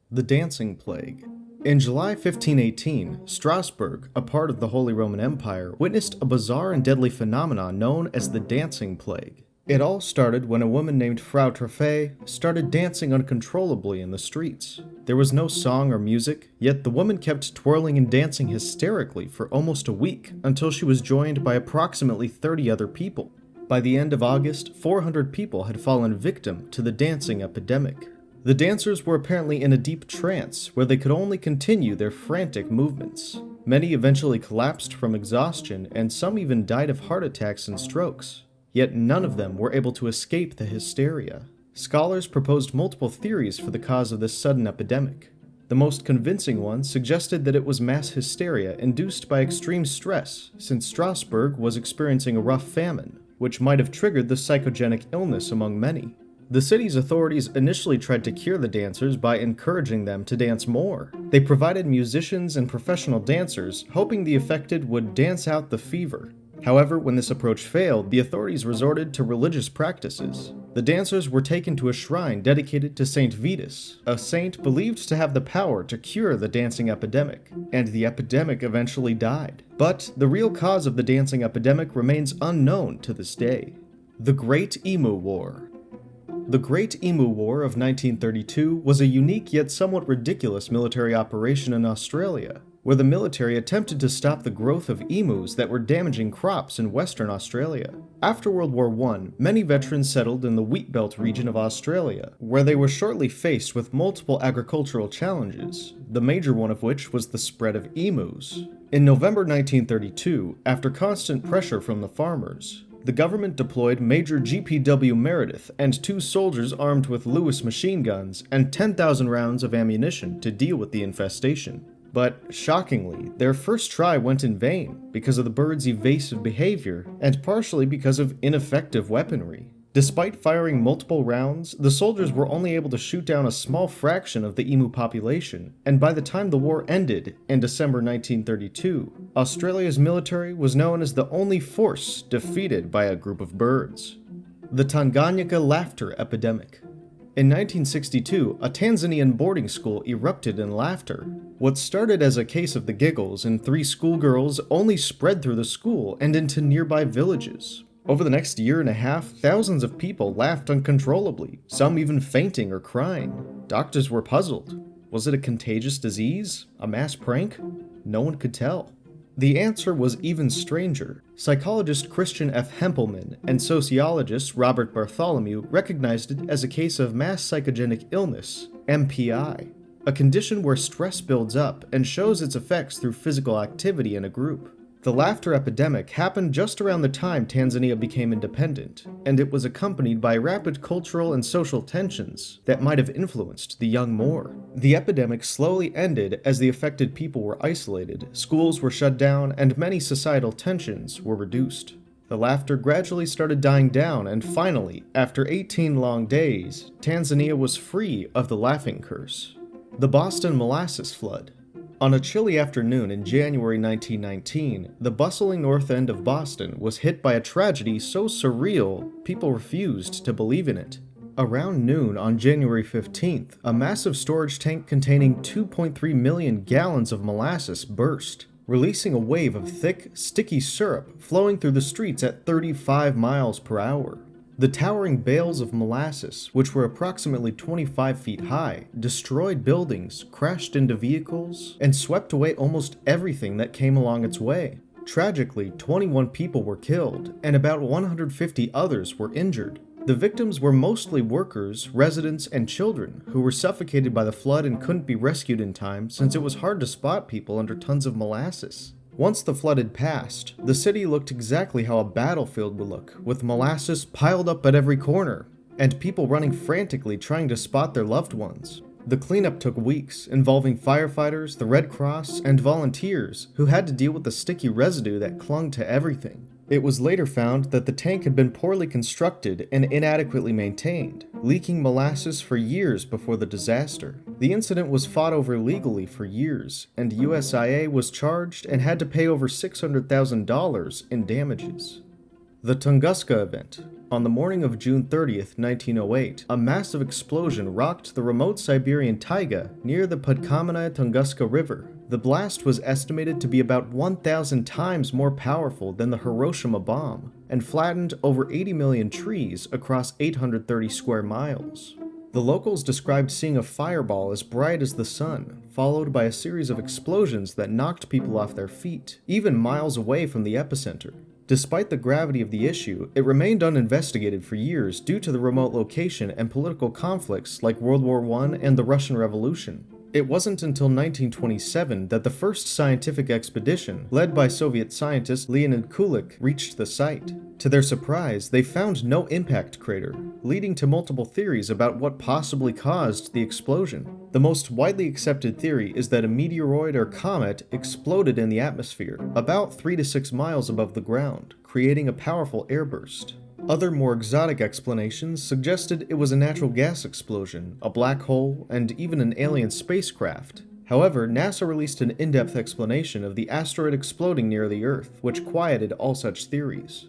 The Dancing Plague. In July 1518, Strasbourg, a part of the Holy Roman Empire, witnessed a bizarre and deadly phenomenon known as the Dancing Plague. It all started when a woman named Frau Treffet started dancing uncontrollably in the streets. There was no song or music, yet the woman kept twirling and dancing hysterically for almost a week until she was joined by approximately 30 other people. By the end of August, 400 people had fallen victim to the dancing epidemic. The dancers were apparently in a deep trance where they could only continue their frantic movements. Many eventually collapsed from exhaustion, and some even died of heart attacks and strokes. Yet none of them were able to escape the hysteria. Scholars proposed multiple theories for the cause of this sudden epidemic. The most convincing one suggested that it was mass hysteria induced by extreme stress, since Strasbourg was experiencing a rough famine, which might have triggered the psychogenic illness among many. The city's authorities initially tried to cure the dancers by encouraging them to dance more. They provided musicians and professional dancers, hoping the affected would dance out the fever. However, when this approach failed, the authorities resorted to religious practices. The dancers were taken to a shrine dedicated to Saint Vitus, a saint believed to have the power to cure the dancing epidemic, and the epidemic eventually died. But the real cause of the dancing epidemic remains unknown to this day. The Great Emu War. The Great Emu War of 1932 was a unique yet somewhat ridiculous military operation in Australia, where the military attempted to stop the growth of emus that were damaging crops in Western Australia. After World War I, many veterans settled in the Wheat Belt region of Australia, where they were shortly faced with multiple agricultural challenges, the major one of which was the spread of emus. In November 1932, after constant pressure from the farmers, the government deployed Major G.P.W. Meredith and 2 soldiers armed with Lewis machine guns and 10,000 rounds of ammunition to deal with the infestation. But, shockingly, their first try went in vain because of the birds' evasive behavior and partially because of ineffective weaponry. Despite firing multiple rounds, the soldiers were only able to shoot down a small fraction of the emu population, and by the time the war ended in December 1932, Australia's military was known as the only force defeated by a group of birds. The Tanganika laughter epidemic. In 1962, a Tanzanian boarding school erupted in laughter. What started as a case of the giggles in 3 schoolgirls only spread through the school and into nearby villages. Over the next year and a half, thousands of people laughed uncontrollably, some even fainting or crying. Doctors were puzzled. Was it a contagious disease? A mass prank? No one could tell. The answer was even stranger. Psychologist Christian F. Hempelman and sociologist Robert Bartholomew recognized it as a case of mass psychogenic illness, MPI, a condition where stress builds up and shows its effects through physical activity in a group. The laughter epidemic happened just around the time Tanzania became independent, and it was accompanied by rapid cultural and social tensions that might have influenced the young more. The epidemic slowly ended as the affected people were isolated, schools were shut down, and many societal tensions were reduced. The laughter gradually started dying down, and finally, after 18 long days, Tanzania was free of the laughing curse. The Boston Molasses Flood. On a chilly afternoon in January 1919, the bustling north end of Boston was hit by a tragedy so surreal, people refused to believe in it. Around noon on January 15th, a massive storage tank containing 2.3 million gallons of molasses burst, releasing a wave of thick, sticky syrup flowing through the streets at 35 miles per hour. The towering bales of molasses, which were approximately 25 feet high, destroyed buildings, crashed into vehicles, and swept away almost everything that came along its way. Tragically, 21 people were killed, and about 150 others were injured. The victims were mostly workers, residents, and children who were suffocated by the flood and couldn't be rescued in time since it was hard to spot people under tons of molasses. Once the flood had passed, the city looked exactly how a battlefield would look, with molasses piled up at every corner, and people running frantically trying to spot their loved ones. The cleanup took weeks, involving firefighters, the Red Cross, and volunteers who had to deal with the sticky residue that clung to everything. It was later found that the tank had been poorly constructed and inadequately maintained, leaking molasses for years before the disaster. The incident was fought over legally for years, and USIA was charged and had to pay over $600,000 in damages. The Tunguska Event. On the morning of June 30th, 1908, a massive explosion rocked the remote Siberian taiga near the Podkamennaya Tunguska River. The blast was estimated to be about 1,000 times more powerful than the Hiroshima bomb, and flattened over 80 million trees across 830 square miles. The locals described seeing a fireball as bright as the sun, followed by a series of explosions that knocked people off their feet, even miles away from the epicenter. Despite the gravity of the issue, it remained uninvestigated for years due to the remote location and political conflicts like World War I and the Russian Revolution. It wasn't until 1927 that the first scientific expedition, led by Soviet scientist Leonid Kulik, reached the site. To their surprise, they found no impact crater, leading to multiple theories about what possibly caused the explosion. The most widely accepted theory is that a meteoroid or comet exploded in the atmosphere, about 3 to 6 miles above the ground, creating a powerful airburst. Other more exotic explanations suggested it was a natural gas explosion, a black hole, and even an alien spacecraft. However, NASA released an in-depth explanation of the asteroid exploding near the Earth, which quieted all such theories.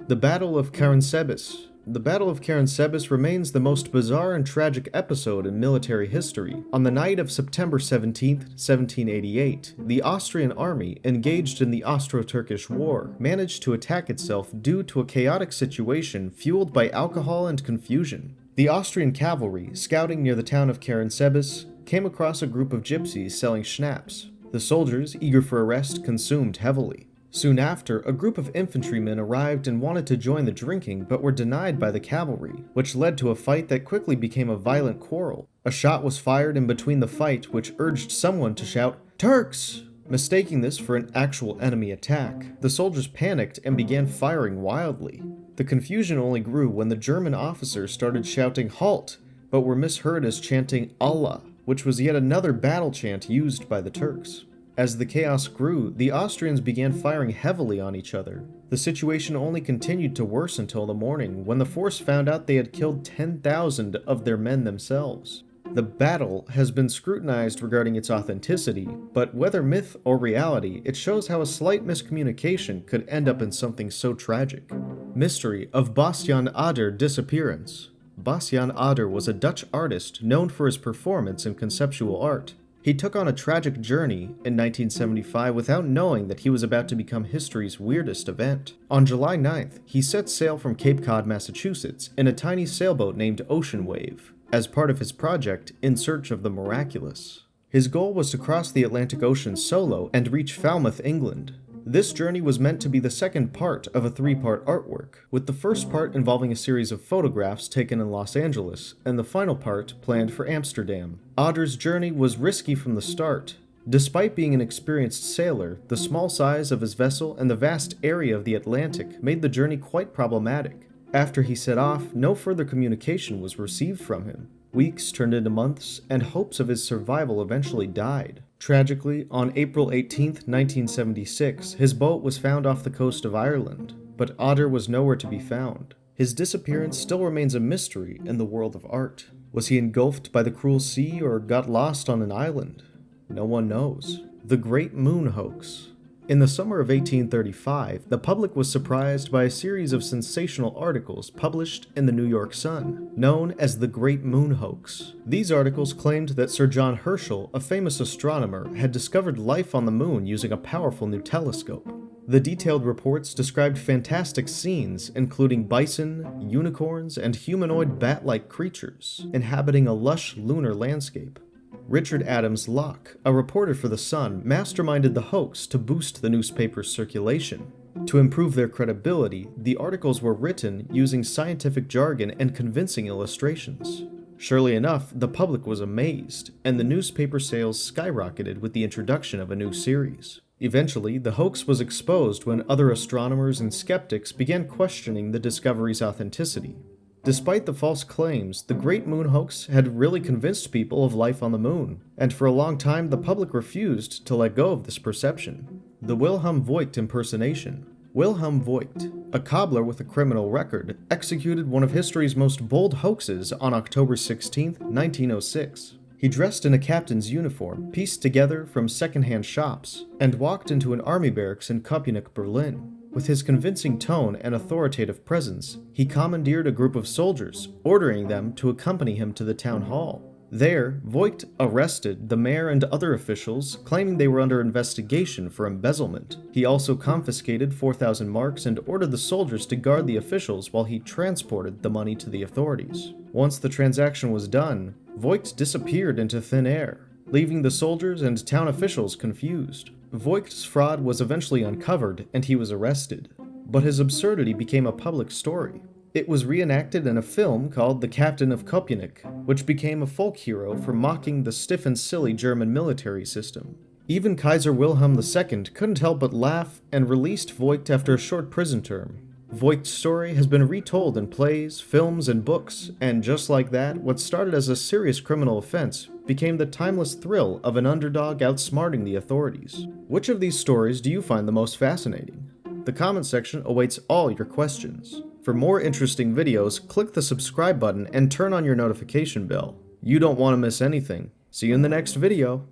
The Battle of Karenbus. The Battle of Karenbus remains the most bizarre and tragic episode in military history. On the night of September 17, 1788, the Austrian army, engaged in the Austro-Turkish War, managed to attack itself due to a chaotic situation fueled by alcohol and confusion. The Austrian cavalry, scouting near the town of Karenbus, came across a group of gypsies selling schnapps. The soldiers, eager for arrest, consumed heavily. Soon after, a group of infantrymen arrived and wanted to join the drinking but were denied by the cavalry, which led to a fight that quickly became a violent quarrel. A shot was fired in between the fight which urged someone to shout, "Turks!" Mistaking this for an actual enemy attack, the soldiers panicked and began firing wildly. The confusion only grew when the German officers started shouting "Halt!" but were misheard as chanting "Allah," which was yet another battle chant used by the Turks. As the chaos grew, the Austrians began firing heavily on each other. The situation only continued to worsen until the morning, when the force found out they had killed 10,000 of their men themselves. The battle has been scrutinized regarding its authenticity, but whether myth or reality, it shows how a slight miscommunication could end up in something so tragic. Mystery of Basan Ader Disappearance. Basan Ader was a Dutch artist known for his performance in conceptual art. He took on a tragic journey in 1975 without knowing that he was about to become history's weirdest event. On July 9th, he set sail from Cape Cod, Massachusetts, in a tiny sailboat named Ocean Wave, as part of his project In Search of the Miraculous. His goal was to cross the Atlantic Ocean solo and reach Falmouth, England. This journey was meant to be the second part of a 3-part artwork, with the first part involving a series of photographs taken in Los Angeles, and the final part planned for Amsterdam. Ader's journey was risky from the start. Despite being an experienced sailor, the small size of his vessel and the vast area of the Atlantic made the journey quite problematic. After he set off, no further communication was received from him. Weeks turned into months, and hopes of his survival eventually died. Tragically, on April 18, 1976, his boat was found off the coast of Ireland, but Ader was nowhere to be found. His disappearance still remains a mystery in the world of art. Was he engulfed by the cruel sea or got lost on an island? No one knows. The Great Moon Hoax. In the summer of 1835, the public was surprised by a series of sensational articles published in the New York Sun, known as the Great Moon Hoax. These articles claimed that Sir John Herschel, a famous astronomer, had discovered life on the moon using a powerful new telescope. The detailed reports described fantastic scenes, including bison, unicorns, and humanoid bat-like creatures, inhabiting a lush lunar landscape. Richard Adams Locke, a reporter for The Sun, masterminded the hoax to boost the newspaper's circulation. To improve their credibility, the articles were written using scientific jargon and convincing illustrations. Surely enough, the public was amazed, and the newspaper sales skyrocketed with the introduction of a new series. Eventually, the hoax was exposed when other astronomers and skeptics began questioning the discovery's authenticity. Despite the false claims, the Great Moon Hoax had really convinced people of life on the moon, and for a long time the public refused to let go of this perception. The Wilhelm Voit impersonation. Wilhelm Voit, a cobbler with a criminal record, executed one of history's most bold hoaxes on October 16, 1906. He dressed in a captain's uniform, pieced together from second-hand shops, and walked into an army barracks in Köpenick, Berlin. With his convincing tone and authoritative presence, he commandeered a group of soldiers, ordering them to accompany him to the town hall. There, Voit arrested the mayor and other officials, claiming they were under investigation for embezzlement. He also confiscated 4,000 marks and ordered the soldiers to guard the officials while he transported the money to the authorities. Once the transaction was done, Voit disappeared into thin air, leaving the soldiers and town officials confused. Voit's fraud was eventually uncovered and he was arrested, but his absurdity became a public story. It was reenacted in a film called The Captain of Köpenick, which became a folk hero for mocking the stiff and silly German military system. Even Kaiser Wilhelm II couldn't help but laugh and released Voit after a short prison term. Voit's story has been retold in plays, films, and books, and just like that, what started as a serious criminal offense became the timeless thrill of an underdog outsmarting the authorities. Which of these stories do you find the most fascinating? The comment section awaits all your questions. For more interesting videos, click the subscribe button and turn on your notification bell. You don't want to miss anything. See you in the next video.